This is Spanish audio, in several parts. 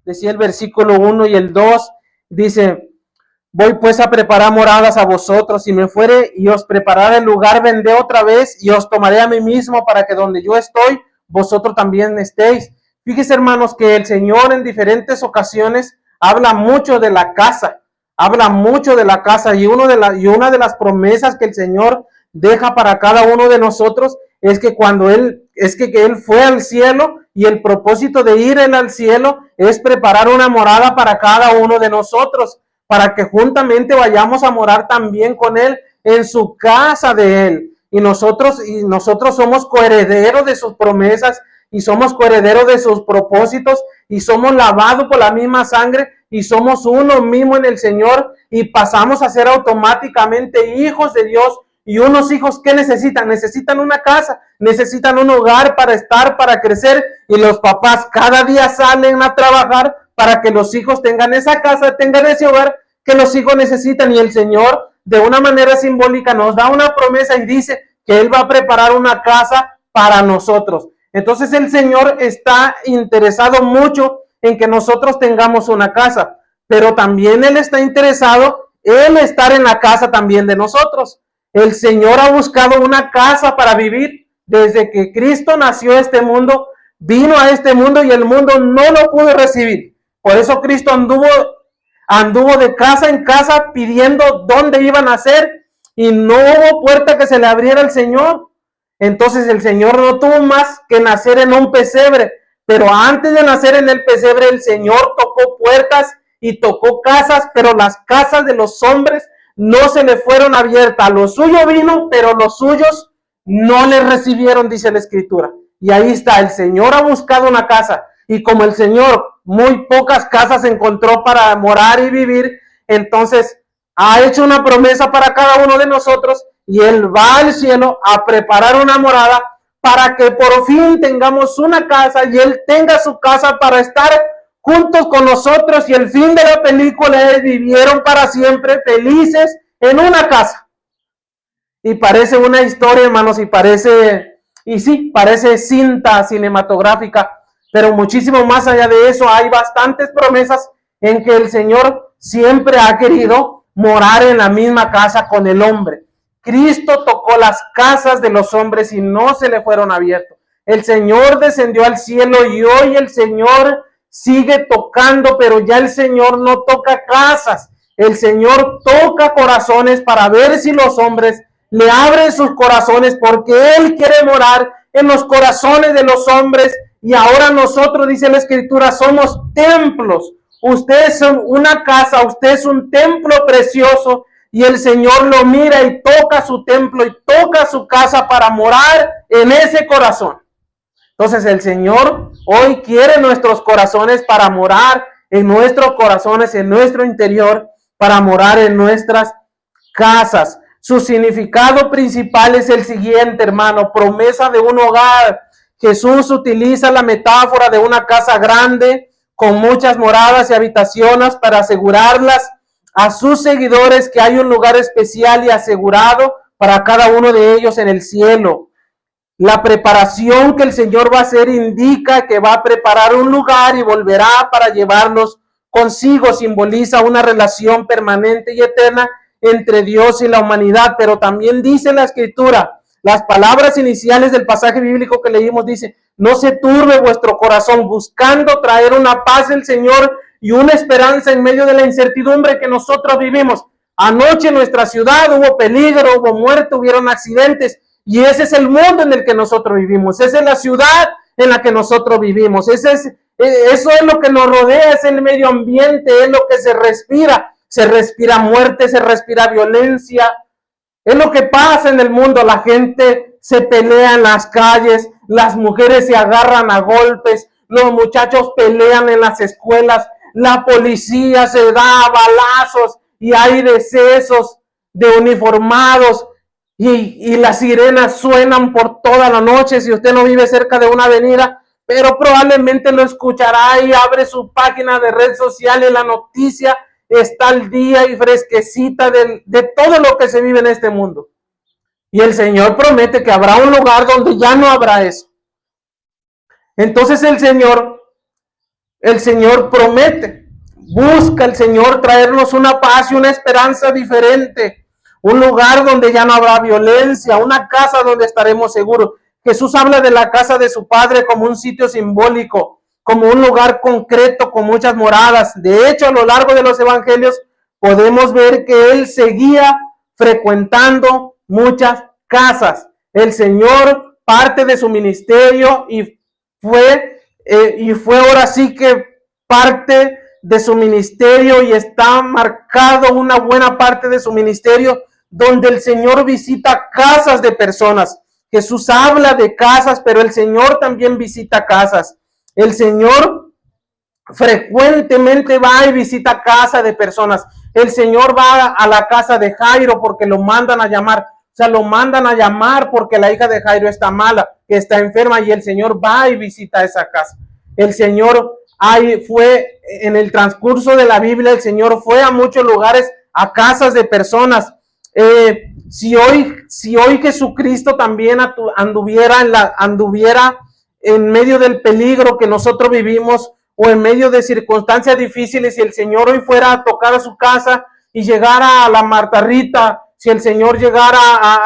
decía el versículo 1 y el 2, dice, voy pues a preparar moradas a vosotros, y me fuere y os prepararé el lugar, vendré otra vez y os tomaré a mí mismo para que donde yo estoy, vosotros también estéis. Fíjese, hermanos, que el Señor en diferentes ocasiones habla mucho de la casa, y una de las promesas que el Señor deja para cada uno de nosotros es que que Él fue al cielo, y el propósito de ir Él al cielo es preparar una morada para cada uno de nosotros, para que juntamente vayamos a morar también con Él en su casa de Él. Y nosotros somos coherederos de sus promesas, y somos coherederos de sus propósitos, y somos lavados por la misma sangre, y somos uno mismo en el Señor, y pasamos a ser automáticamente hijos de Dios. Y unos hijos, ¿qué necesitan? Necesitan una casa, necesitan un hogar para estar, para crecer, y los papás cada día salen a trabajar para que los hijos tengan esa casa, tengan ese hogar que los hijos necesitan. Y el Señor, de una manera simbólica, nos da una promesa y dice que Él va a preparar una casa para nosotros. Entonces el Señor está interesado mucho en que nosotros tengamos una casa, pero también Él está interesado en estar en la casa también de nosotros. El Señor ha buscado una casa para vivir desde que Cristo nació a este mundo, vino a este mundo, y el mundo no lo pudo recibir. Por eso Cristo anduvo de casa en casa pidiendo dónde iban a nacer, y no hubo puerta que se le abriera al Señor. Entonces el Señor no tuvo más que nacer en un pesebre, pero antes de nacer en el pesebre el Señor tocó puertas y tocó casas, pero las casas de los hombres no se le fueron abiertas. Lo suyo vino, pero los suyos no le recibieron, dice la Escritura. Y ahí está, el Señor ha buscado una casa, y como el Señor muy pocas casas encontró para morar y vivir, entonces ha hecho una promesa para cada uno de nosotros, y Él va al cielo a preparar una morada para que por fin tengamos una casa, y Él tenga su casa para estar juntos con nosotros. Y el fin de la película es: vivieron para siempre felices en una casa. Y parece una historia, hermanos, parece cinta cinematográfica, pero muchísimo más allá de eso, hay bastantes promesas en que el Señor siempre ha querido morar en la misma casa con el hombre. Cristo tocó las casas de los hombres y no se le fueron abiertos. El Señor descendió al cielo, y hoy el Señor sigue tocando, pero ya el Señor no toca casas. El Señor toca corazones para ver si los hombres le abren sus corazones, porque Él quiere morar en los corazones de los hombres. Y ahora nosotros, dice la Escritura, somos templos. Usted es una casa, usted es un templo precioso, y el Señor lo mira y toca su templo y toca su casa para morar en ese corazón. Entonces el Señor hoy quiere nuestros corazones para morar en nuestros corazones, en nuestro interior, para morar en nuestras casas. Su significado principal es el siguiente, hermano: promesa de un hogar. Jesús utiliza la metáfora de una casa grande con muchas moradas y habitaciones para asegurarlas a sus seguidores que hay un lugar especial y asegurado para cada uno de ellos en el cielo. La preparación que el Señor va a hacer indica que va a preparar un lugar y volverá para llevarnos consigo. Simboliza una relación permanente y eterna entre Dios y la humanidad. Pero también dice la Escritura, las palabras iniciales del pasaje bíblico que leímos, dice: no se turbe vuestro corazón, buscando traer una paz del Señor y una esperanza en medio de la incertidumbre que nosotros vivimos. Anoche en nuestra ciudad hubo peligro, hubo muerte, hubieron accidentes, y ese es el mundo en el que nosotros vivimos, esa es la ciudad en la que nosotros vivimos, eso es lo que nos rodea, es el medio ambiente, es lo que se respira muerte, se respira violencia, es lo que pasa en el mundo. La gente se pelea en las calles, las mujeres se agarran a golpes, los muchachos pelean en las escuelas, la policía se da balazos, y hay decesos de uniformados, y las sirenas suenan por toda la noche. Si usted no vive cerca de una avenida, pero probablemente lo escuchará, y abre su página de red social y la noticia está al día y fresquecita de todo lo que se vive en este mundo. Y el Señor promete que habrá un lugar donde ya no habrá eso. Entonces el Señor el Señor promete. Busca el Señor traernos una paz y una esperanza diferente. Un lugar donde ya no habrá violencia, una casa donde estaremos seguros. Jesús habla de la casa de su Padre como un sitio simbólico, como un lugar concreto con muchas moradas. De hecho, a lo largo de los evangelios podemos ver que Él seguía frecuentando muchas casas. El Señor parte de su ministerio y fue ahora sí que parte de su ministerio, y está marcado una buena parte de su ministerio donde el Señor visita casas de personas. Jesús habla de casas, pero el Señor también visita casas. El Señor frecuentemente va y visita casa de personas. El Señor va a la casa de Jairo porque lo mandan a llamar. O sea, lo mandan a llamar porque la hija de Jairo está mala, que está enferma, y el Señor va y visita esa casa. El Señor fue en el transcurso de la Biblia, el Señor fue a muchos lugares, a casas de personas. Si hoy Jesucristo también anduviera en medio del peligro que nosotros vivimos, o en medio de circunstancias difíciles, si el Señor hoy fuera a tocar a su casa y llegara a la Marta Rita, si el Señor llegara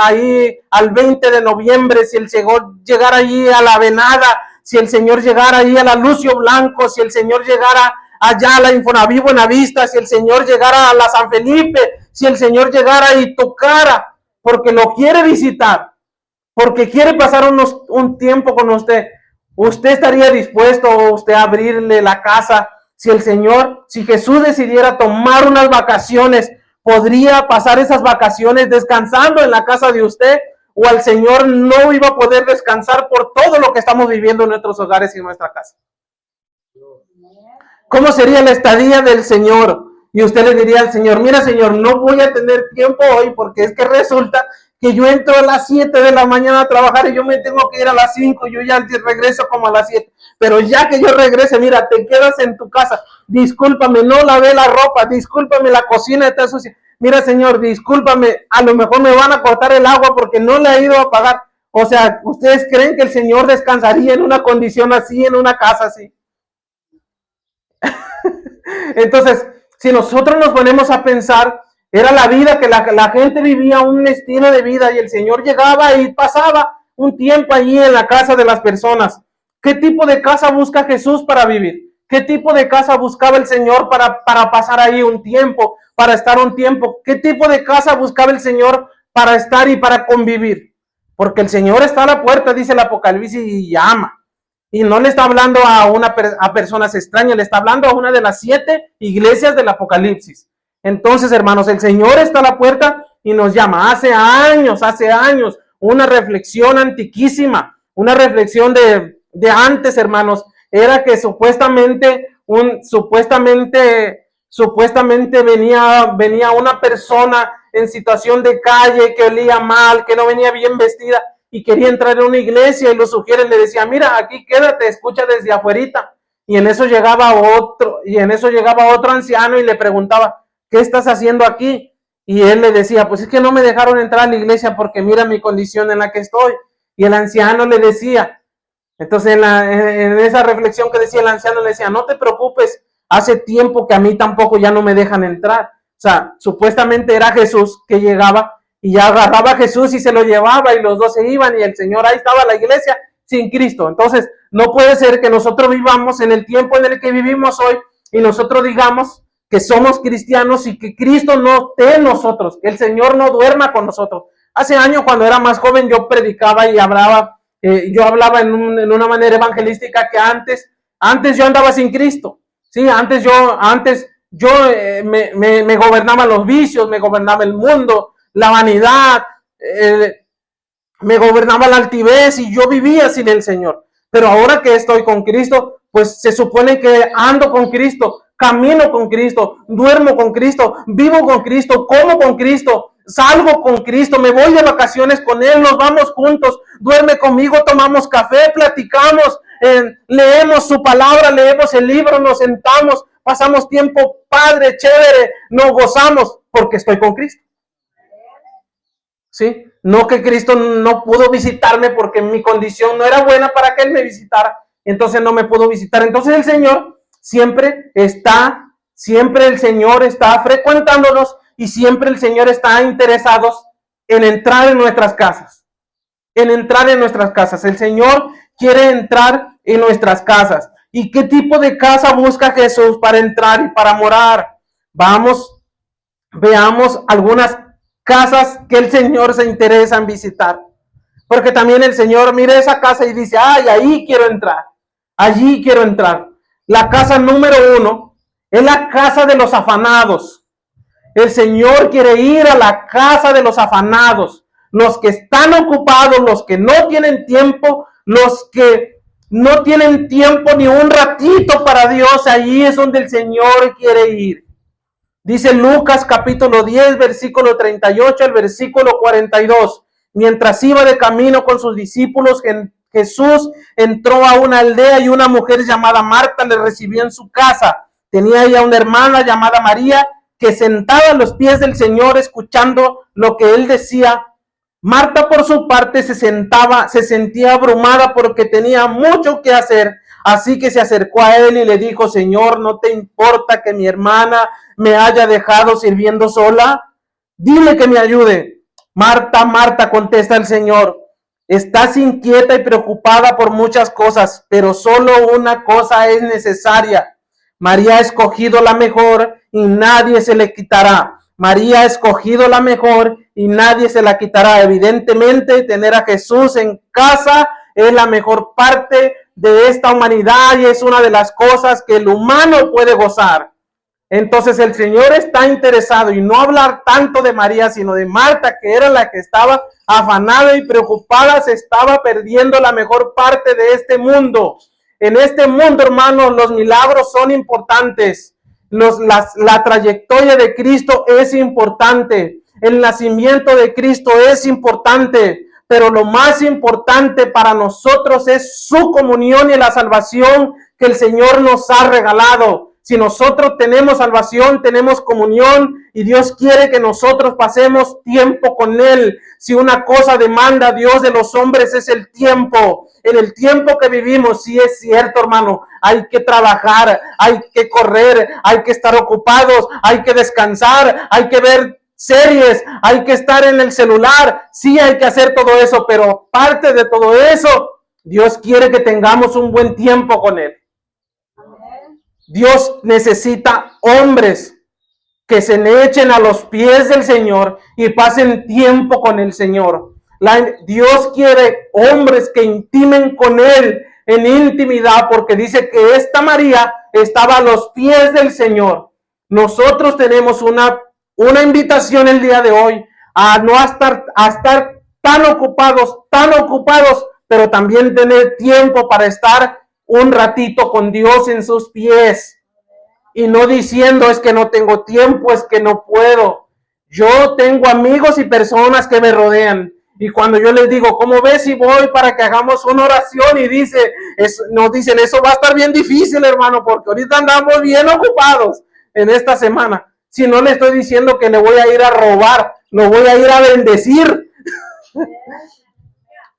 ahí al 20 de noviembre, si el Señor llegara ahí a la Venada, si el Señor llegara ahí a la Lucio Blanco, si el Señor llegara allá a la Infonaví Buenavista, si el Señor llegara a la San Felipe, si el Señor llegara y tocara, porque lo quiere visitar, porque quiere pasar un tiempo con usted, ¿usted estaría dispuesto usted a abrirle la casa? Si Jesús decidiera tomar unas vacaciones, ¿podría pasar esas vacaciones descansando en la casa de usted? ¿O al Señor no iba a poder descansar por todo lo que estamos viviendo en nuestros hogares y en nuestra casa? ¿Cómo sería la estadía del Señor? Y usted le diría al Señor: mira, Señor, no voy a tener tiempo hoy porque es que resulta que yo entro a las 7 de la mañana a trabajar y yo me tengo que ir a las 5, yo ya regreso como a las 7. Pero ya que yo regrese, mira, te quedas en tu casa. Discúlpame, no lavé la ropa, discúlpame, la cocina está sucia. Mira, Señor, discúlpame, a lo mejor me van a cortar el agua porque no le he ido a pagar. O sea, ¿ustedes creen que el Señor descansaría en una condición así, en una casa así? Entonces, si nosotros nos ponemos a pensar, era la vida que la gente vivía, un estilo de vida, y el Señor llegaba y pasaba un tiempo allí en la casa de las personas. ¿Qué tipo de casa busca Jesús para vivir? ¿Qué tipo de casa buscaba el Señor para pasar ahí un tiempo, para estar un tiempo? ¿Qué tipo de casa buscaba el Señor para estar y para convivir? Porque el Señor está a la puerta, dice el Apocalipsis, y llama. Y no le está hablando a personas extrañas, le está hablando a una de las 7 iglesias del Apocalipsis. Entonces, hermanos, el Señor está a la puerta y nos llama. Hace años, una reflexión antiquísima, una reflexión de antes, hermanos, era que supuestamente venía una persona en situación de calle, que olía mal, que no venía bien vestida, y quería entrar en una iglesia, y los sugieres le decía: mira, aquí quédate, escucha desde afuerita. Y en eso llegaba otro anciano y le preguntaba: ¿qué estás haciendo aquí? Y él le decía: pues es que no me dejaron entrar a la iglesia porque mira mi condición en la que estoy. Y el anciano le decía, entonces en esa reflexión que decía el anciano, le decía: no te preocupes, hace tiempo que a mí tampoco ya no me dejan entrar. O sea, supuestamente era Jesús que llegaba y ya agarraba a Jesús y se lo llevaba, y los dos se iban, y el Señor ahí estaba la iglesia sin Cristo. Entonces, no puede ser que nosotros vivamos en el tiempo en el que vivimos hoy y nosotros digamos que somos cristianos y que Cristo no esté en nosotros, que el Señor no duerma con nosotros. Hace años, cuando era más joven, yo predicaba y hablaba, yo hablaba en una manera evangelística que antes yo andaba sin Cristo. Sí, antes yo me gobernaban los vicios, me gobernaba el mundo, la vanidad, me gobernaba la altivez, y yo vivía sin el Señor. Pero ahora que estoy con Cristo, pues se supone que ando con Cristo, camino con Cristo, duermo con Cristo, vivo con Cristo, como con Cristo, salgo con Cristo, me voy de vacaciones con Él, nos vamos juntos, duerme conmigo, tomamos café, platicamos, leemos su palabra, leemos el libro, nos sentamos, pasamos tiempo padre, chévere, nos gozamos porque estoy con Cristo. ¿Sí? No que Cristo no pudo visitarme porque mi condición no era buena para que Él me visitara, entonces no me pudo visitar. Entonces el Señor siempre el Señor está frecuentándonos y siempre el Señor está interesado en entrar en nuestras casas. En entrar en nuestras casas. El Señor quiere entrar en nuestras casas. ¿Y qué tipo de casa busca Jesús para entrar y para morar? Veamos algunas casas que el Señor se interesa en visitar. Porque también el Señor mira esa casa y dice, ay, ahí quiero entrar. Allí quiero entrar. La casa número 1 es la casa de los afanados. El Señor quiere ir a la casa de los afanados, los que están ocupados, los que no tienen tiempo, los que no tienen tiempo ni un ratito para Dios. Allí es donde el Señor quiere ir. Dice Lucas capítulo 10, versículo 38 al versículo 42. Mientras iba de camino con sus discípulos, Jesús entró a una aldea y una mujer llamada Marta le recibió en su casa. Tenía ella una hermana llamada María que sentada a los pies del Señor escuchando lo que él decía. Marta por su parte se sentía abrumada porque tenía mucho que hacer. Así que se acercó a él y le dijo, Señor, ¿no te importa que mi hermana me haya dejado sirviendo sola? Dile que me ayude. Marta, Marta, contesta el Señor, estás inquieta y preocupada por muchas cosas, pero solo una cosa es necesaria. María ha escogido la mejor y nadie se le quitará. María ha escogido la mejor y nadie se la quitará. Evidentemente, tener a Jesús en casa es la mejor parte de esta humanidad y es una de las cosas que el humano puede gozar. Entonces el Señor está interesado y no hablar tanto de María, sino de Marta, que era la que estaba afanada y preocupada, se estaba perdiendo la mejor parte de este mundo. En este mundo, hermanos, los milagros son importantes. La trayectoria de Cristo es importante. El nacimiento de Cristo es importante. Pero lo más importante para nosotros es su comunión y la salvación que el Señor nos ha regalado. Si nosotros tenemos salvación, tenemos comunión y Dios quiere que nosotros pasemos tiempo con Él. Si una cosa demanda Dios de los hombres es el tiempo. En el tiempo que vivimos, sí es cierto, hermano, hay que trabajar, hay que correr, hay que estar ocupados, hay que descansar, hay que ver series, hay que estar en el celular, sí hay que hacer todo eso, pero parte de todo eso, Dios quiere que tengamos un buen tiempo con Él. Dios necesita hombres que se le echen a los pies del Señor y pasen tiempo con el Señor. Dios quiere hombres que intimen con Él en intimidad, porque dice que esta María estaba a los pies del Señor. Nosotros tenemos una invitación el día de hoy a no estar tan ocupados, pero también tener tiempo para estar un ratito con Dios en sus pies. Y no diciendo es que no tengo tiempo, es que no puedo. Yo tengo amigos y personas que me rodean. Y cuando yo les digo, ¿cómo ves si voy para que hagamos una oración? Y nos dicen, eso va a estar bien difícil, hermano, porque ahorita andamos bien ocupados en esta semana. Si no le estoy diciendo que le voy a ir a robar, lo voy a ir a bendecir.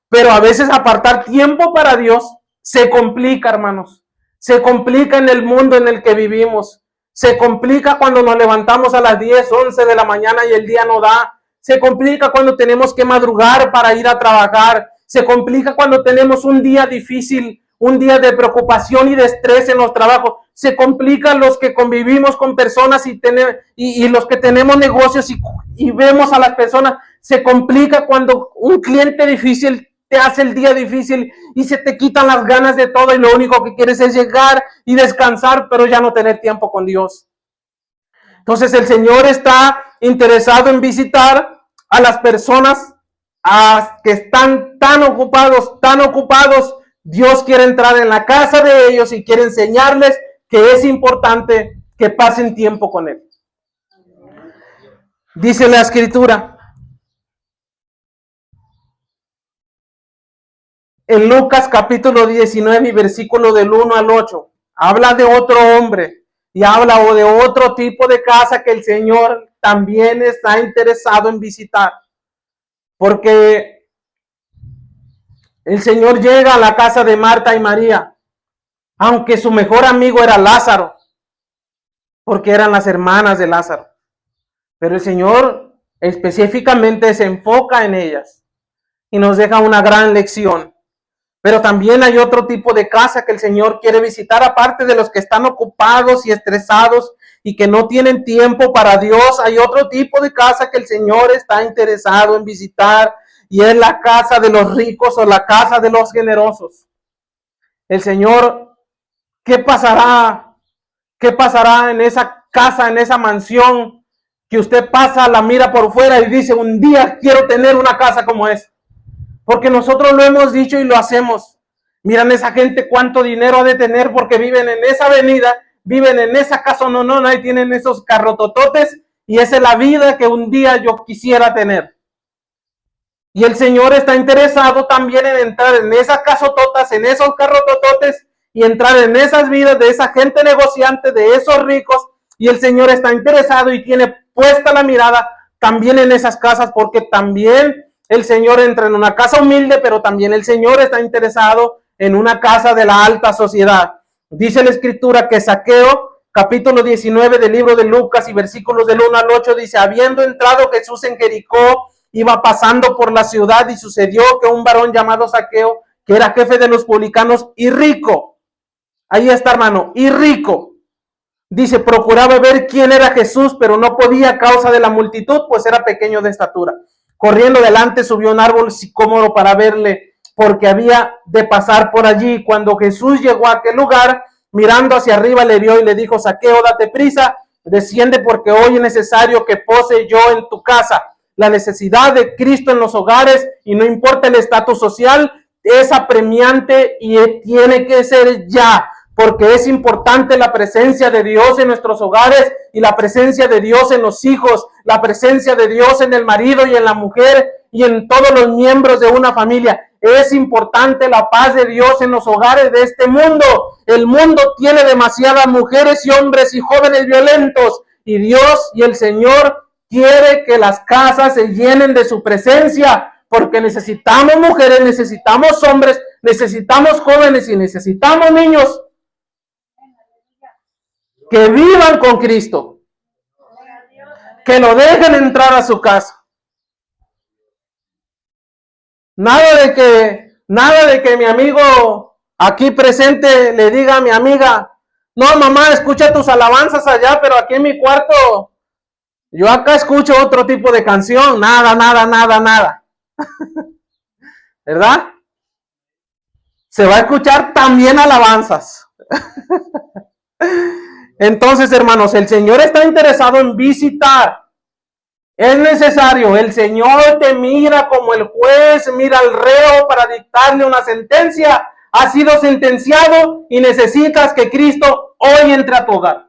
Pero a veces apartar tiempo para Dios se complica, hermanos. Se complica en el mundo en el que vivimos. Se complica cuando nos levantamos a las 10, 11 de la mañana y el día no da. Se complica cuando tenemos que madrugar para ir a trabajar. Se complica cuando tenemos un día difícil, un día de preocupación y de estrés en los trabajos. Se complica los que convivimos con personas y los que tenemos negocios y vemos a las personas. Se complica cuando un cliente difícil te hace el día difícil y se te quitan las ganas de todo y lo único que quieres es llegar y descansar, pero ya no tener tiempo con Dios. Entonces el Señor está interesado en visitar a las personas que están tan ocupados. Dios quiere entrar en la casa de ellos y quiere enseñarles que es importante que pasen tiempo con Él. Dice la Escritura en Lucas capítulo 19 y versículo del 1 al 8, habla de otro hombre y habla de otro tipo de casa que el Señor también está interesado en visitar. Porque el Señor llega a la casa de Marta y María. aunque su mejor amigo era Lázaro, porque eran las hermanas de Lázaro. Pero el Señor específicamente se enfoca en ellas y nos deja una gran lección. Pero también hay otro tipo de casa que el Señor quiere visitar, aparte de los que están ocupados y estresados y que no tienen tiempo para Dios. Hay otro tipo de casa que el Señor está interesado en visitar, y es la casa de los ricos o la casa de los generosos. El Señor, ¿qué pasará? ¿Qué pasará en esa casa, en esa mansión que usted pasa, la mira por fuera y dice, un día quiero tener una casa como esa? Porque nosotros lo hemos dicho y lo hacemos. Miran esa gente cuánto dinero ha de tener porque viven en esa avenida, viven en esa casa no, y tienen esos carrotototes, y esa es la vida que un día yo quisiera tener. Y el Señor está interesado también en entrar en esas casototas, en esos carrotototes, y entrar en esas vidas de esa gente negociante, de esos ricos. Y el Señor está interesado y tiene puesta la mirada también en esas casas, porque también el Señor entra en una casa humilde, pero también el Señor está interesado en una casa de la alta sociedad. Dice la Escritura que Zaqueo, capítulo 19 del libro de Lucas y versículos del 1 al 8, dice, habiendo entrado Jesús en Jericó, iba pasando por la ciudad, y sucedió que un varón llamado Zaqueo, que era jefe de los publicanos y rico, ahí está, hermano, y rico, dice, procuraba ver quién era Jesús, pero no podía a causa de la multitud, pues era pequeño de estatura. Corriendo delante, subió a un árbol sicómoro para verle, porque había de pasar por allí. Cuando Jesús llegó a aquel lugar, mirando hacia arriba, le vio y le dijo, Zaqueo, date prisa, desciende, porque hoy es necesario que pose yo en tu casa. La necesidad de Cristo en los hogares, y no importa el estatus social, es apremiante y tiene que ser ya, porque es importante la presencia de Dios en nuestros hogares, y la presencia de Dios en los hijos, la presencia de Dios en el marido y en la mujer y en todos los miembros de una familia. Es importante la paz de Dios en los hogares de este mundo. El mundo tiene demasiadas mujeres y hombres y jóvenes violentos, y Dios y el Señor quiere que las casas se llenen de su presencia, porque necesitamos mujeres, necesitamos hombres, necesitamos jóvenes y necesitamos niños que vivan con Cristo, que lo dejen entrar a su casa. Nada de que mi amigo aquí presente le diga a mi amiga, no mamá, escucha tus alabanzas allá, pero aquí en mi cuarto, yo acá escucho otro tipo de canción. Nada. ¿Verdad? Se va a escuchar también alabanzas. Entonces, hermanos, el Señor está interesado en visitar. Es necesario. El Señor te mira como el juez mira al reo para dictarle una sentencia. Has sido sentenciado y necesitas que Cristo hoy entre a tu hogar.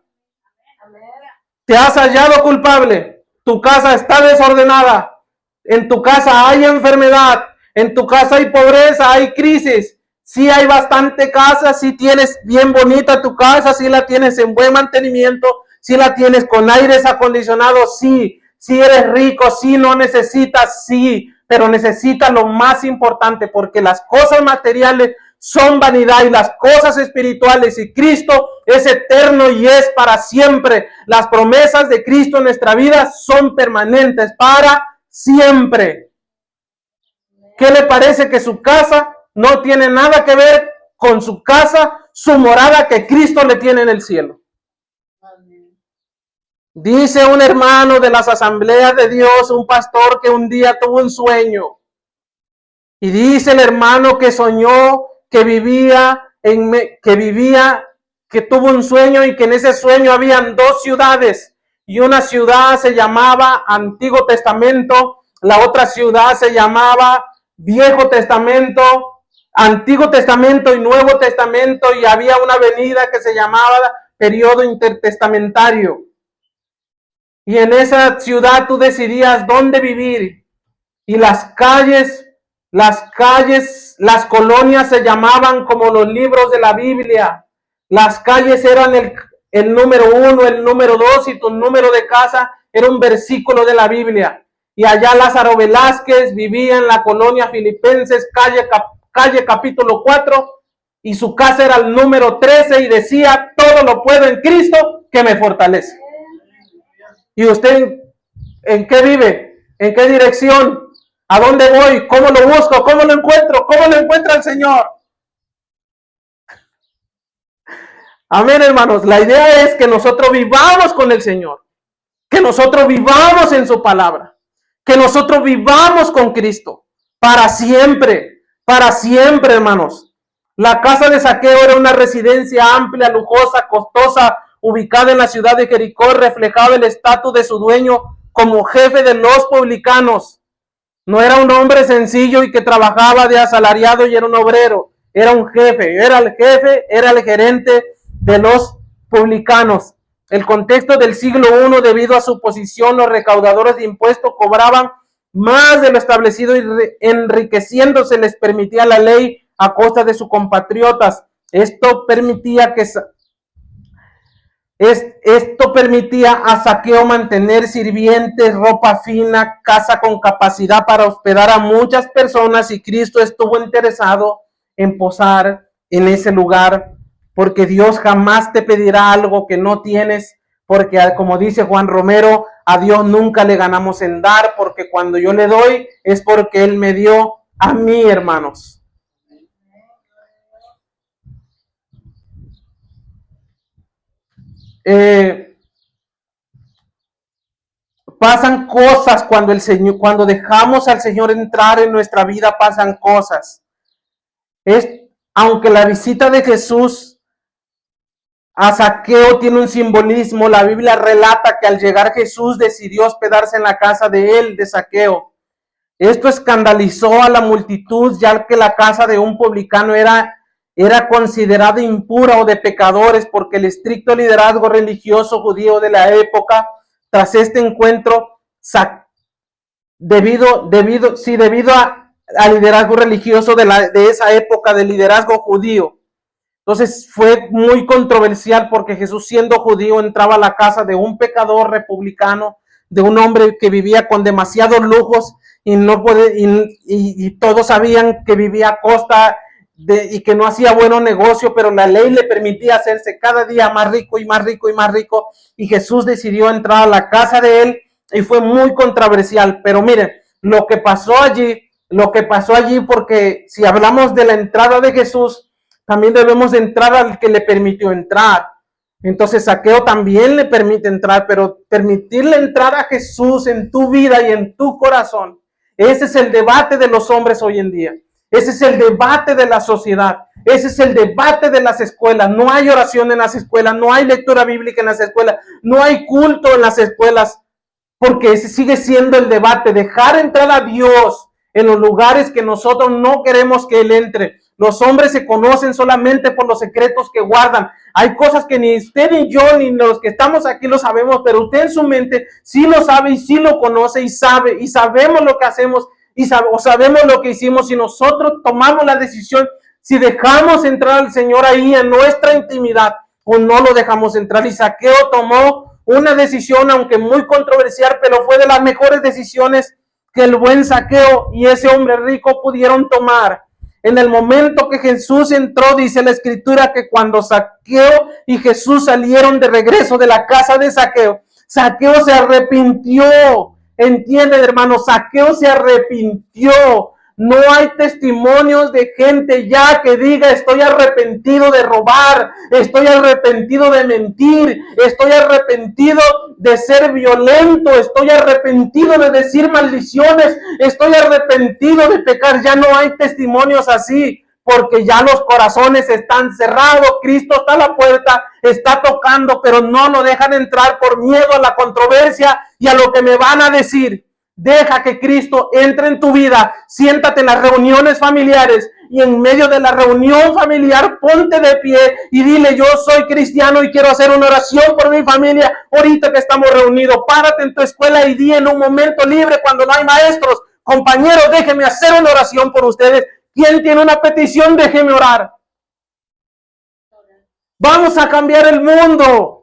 Te has hallado culpable. Tu casa está desordenada. En tu casa hay enfermedad. En tu casa hay pobreza, hay crisis. Sí hay bastante casa, sí tienes bien bonita tu casa, sí la tienes en buen mantenimiento, sí la tienes con aires acondicionados, sí eres rico, sí no necesitas, sí, pero necesitas lo más importante, porque las cosas materiales son vanidad y las cosas espirituales y Cristo es eterno y es para siempre. Las promesas de Cristo en nuestra vida son permanentes para siempre. ¿Qué le parece que su casa no tiene nada que ver con su casa, su morada que Cristo le tiene en el cielo? Dice un hermano de las asambleas de Dios, un pastor, que un día tuvo un sueño. Y dice el hermano que soñó, que tuvo un sueño, y que en ese sueño habían dos ciudades. Y una ciudad se llamaba Antiguo Testamento, la otra ciudad se llamaba Viejo Testamento, Antiguo Testamento y Nuevo Testamento, y había una avenida que se llamaba Periodo Intertestamentario. Y en esa ciudad tú decidías dónde vivir. Y las colonias se llamaban como los libros de la Biblia. Las calles eran el número 1, el número 2, y tu número de casa era un versículo de la Biblia. Y allá Lázaro Velázquez vivía en la colonia Filipenses, calle capítulo 4, y su casa era el número 13 y decía, todo lo puedo en Cristo que me fortalece. ¿Y usted en qué vive? ¿En qué dirección? ¿A dónde voy? ¿Cómo lo busco? ¿Cómo lo encuentro? ¿Cómo lo encuentra el Señor? Amén, hermanos. La idea es que nosotros vivamos con el Señor, que nosotros vivamos en su palabra, que nosotros vivamos con Cristo para siempre, hermanos. La casa de Zaqueo era una residencia amplia, lujosa, costosa, ubicada en la ciudad de Jericó, reflejaba el estatus de su dueño como jefe de los publicanos. No era un hombre sencillo y que trabajaba de asalariado y era un obrero, era un jefe, era el gerente de los publicanos. El contexto del siglo I, debido a su posición, los recaudadores de impuestos cobraban más de lo establecido y enriqueciéndose les permitía la ley a costa de sus compatriotas. Esto permitía a Zaqueo mantener sirvientes, ropa fina, casa con capacidad para hospedar a muchas personas, y Cristo estuvo interesado en posar en ese lugar, porque Dios jamás te pedirá algo que no tienes, porque como dice Juan Romero, a Dios nunca le ganamos en dar, porque cuando yo le doy es porque Él me dio a mí, hermanos. Pasan cosas cuando dejamos al Señor entrar en nuestra vida, pasan cosas. Aunque la visita de Jesús a Zaqueo tiene un simbolismo, la Biblia relata que al llegar Jesús decidió hospedarse en la casa de Zaqueo. Esto escandalizó a la multitud, ya que la casa de un publicano era considerada impura o de pecadores, porque el estricto liderazgo religioso judío de la época, tras este encuentro, debido al liderazgo religioso de esa época, del liderazgo judío. Entonces fue muy controversial, porque Jesús, siendo judío, entraba a la casa de un pecador republicano, de un hombre que vivía con demasiados lujos, y todos sabían que vivía a costa y que no hacía buenos negocios, pero la ley le permitía hacerse cada día más rico y más rico y más rico, y Jesús decidió entrar a la casa de él, y fue muy controversial. Pero miren, lo que pasó allí, porque si hablamos de la entrada de Jesús, también debemos de entrar al que le permitió entrar. Entonces Zaqueo también le permite entrar, pero permitirle entrar a Jesús en tu vida y en tu corazón, ese es el debate de los hombres hoy en día. Ese es el debate de la sociedad. Ese es el debate de las escuelas. No hay oración en las escuelas, no hay lectura bíblica en las escuelas, no hay culto en las escuelas, porque ese sigue siendo el debate, dejar entrar a Dios en los lugares que nosotros no queremos que Él entre. Los hombres se conocen solamente por los secretos que guardan. Hay cosas que ni usted ni yo ni los que estamos aquí lo sabemos, pero usted en su mente sí lo sabe y sí lo conoce y sabemos lo que hacemos y sabemos lo que hicimos, y nosotros tomamos la decisión si dejamos entrar al Señor ahí en nuestra intimidad o no lo dejamos entrar. Y Zaqueo tomó una decisión, aunque muy controversial, pero fue de las mejores decisiones que el buen Zaqueo y ese hombre rico pudieron tomar. En el momento que Jesús entró, dice la escritura que cuando Zaqueo y Jesús salieron de regreso de la casa de Zaqueo, Zaqueo se arrepintió. Entienden, hermanos, Zaqueo se arrepintió. No hay testimonios de gente ya que diga: estoy arrepentido de robar, estoy arrepentido de mentir, estoy arrepentido de ser violento, estoy arrepentido de decir maldiciones, estoy arrepentido de pecar. Ya no hay testimonios así, porque ya los corazones están cerrados. Cristo está a la puerta, está tocando, pero no lo dejan entrar por miedo a la controversia y a lo que me van a decir. Deja que Cristo entre en tu vida. Siéntate en las reuniones familiares y en medio de la reunión familiar ponte de pie y dile: yo soy cristiano y quiero hacer una oración por mi familia. Ahorita que estamos reunidos, párate en tu escuela y di en un momento libre, cuando no hay maestros: compañeros, déjenme hacer una oración por ustedes. ¿Quién tiene una petición? Déjenme orar. Vamos a cambiar el mundo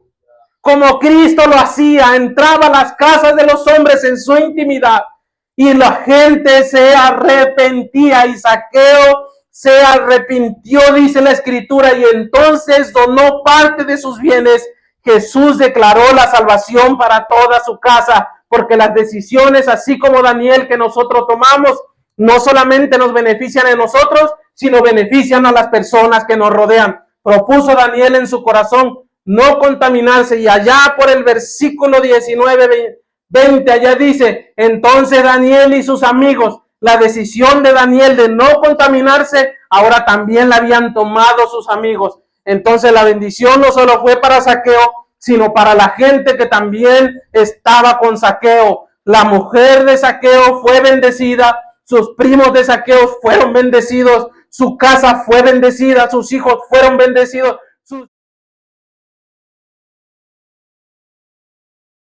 como Cristo lo hacía. Entraba a las casas de los hombres en su intimidad y la gente se arrepentía. Y Zaqueo se arrepintió, dice la Escritura, y entonces donó parte de sus bienes. Jesús declaró la salvación para toda su casa, porque las decisiones, así como Daniel, que nosotros tomamos, no solamente nos benefician a nosotros, sino benefician a las personas que nos rodean. Propuso Daniel en su corazón no contaminarse, y allá por el versículo 19, 20, allá dice: entonces Daniel y sus amigos, la decisión de Daniel de no contaminarse, ahora también la habían tomado sus amigos. Entonces la bendición no solo fue para Zaqueo, sino para la gente que también estaba con Zaqueo. La mujer de Zaqueo fue bendecida, sus primos de Zaqueo fueron bendecidos, su casa fue bendecida, sus hijos fueron bendecidos,